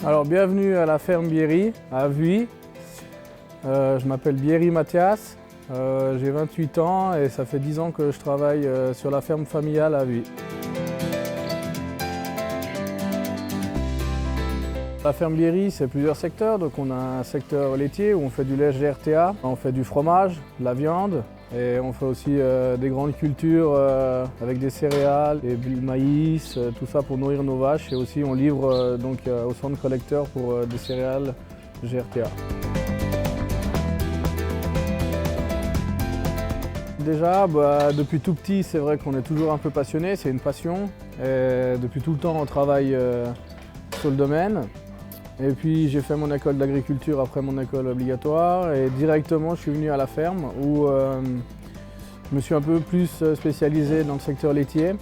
Alors bienvenue à la ferme Bierry à Vuilly. Je m'appelle Bierry Mathias, j'ai 28 ans et ça fait 10 ans que je travaille sur la ferme familiale à Vuilly. La ferme Bierry, c'est plusieurs secteurs. Donc on a un secteur laitier où on fait du lait GRTA, on fait du fromage, de la viande et on fait aussi des grandes cultures avec des céréales, du maïs, tout ça pour nourrir nos vaches. Et aussi on livre au centre collecteur pour des céréales GRTA. Déjà, depuis tout petit, c'est vrai qu'on est toujours un peu passionné, c'est une passion. Et depuis tout le temps, on travaille sur le domaine. Et puis j'ai fait mon école d'agriculture après mon école obligatoire et directement je suis venu à la ferme où je me suis un peu plus spécialisé dans le secteur laitier.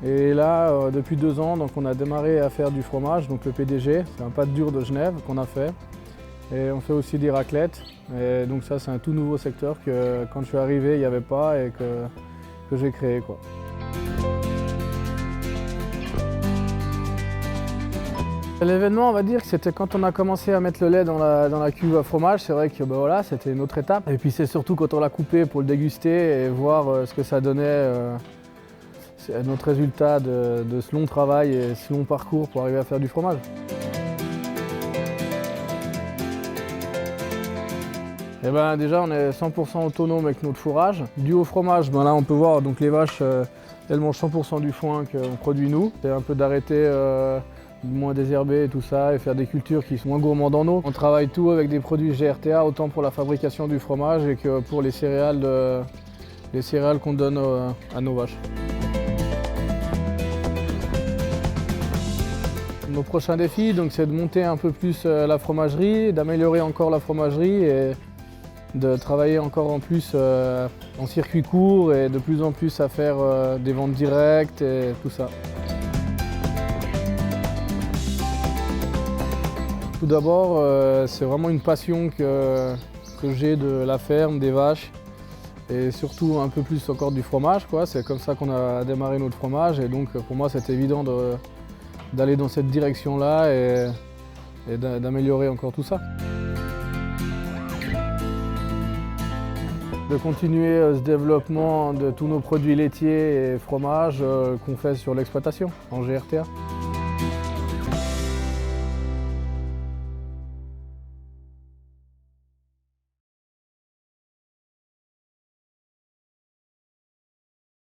Et là, depuis 2 ans, donc, on a démarré à faire du fromage, donc le PDG, c'est un pâte dure de Genève qu'on a fait. Et on fait aussi des raclettes. Et donc ça, c'est un tout nouveau secteur que quand je suis arrivé, il n'y avait pas et que j'ai créé, quoi. L'événement, on va dire que c'était quand on a commencé à mettre le lait dans la cuve à fromage. C'est vrai que voilà, c'était une autre étape. Et puis c'est surtout quand on l'a coupé pour le déguster et voir ce que ça donnait, c'est notre résultat de ce long travail et ce long parcours pour arriver à faire du fromage. Et déjà, on est 100% autonome avec notre fourrage. Dû au fromage, là on peut voir donc les vaches, elles mangent 100% du foin qu'on produit nous. C'est un peu d'arrêter moins désherber et tout ça et faire des cultures qui sont moins gourmandes en eau. On travaille tout avec des produits GRTA, autant pour la fabrication du fromage et que pour les céréales qu'on donne à nos vaches. Nos prochains défis, c'est de monter un peu plus la fromagerie, d'améliorer encore la fromagerie et de travailler encore en plus en circuit court et de plus en plus à faire des ventes directes et tout ça. Tout d'abord, c'est vraiment une passion que j'ai de la ferme, des vaches et surtout un peu plus encore du fromage, quoi. C'est comme ça qu'on a démarré notre fromage et donc pour moi c'est évident d'aller dans cette direction-là et d'améliorer encore tout ça. De continuer ce développement de tous nos produits laitiers et fromages qu'on fait sur l'exploitation en GRTA.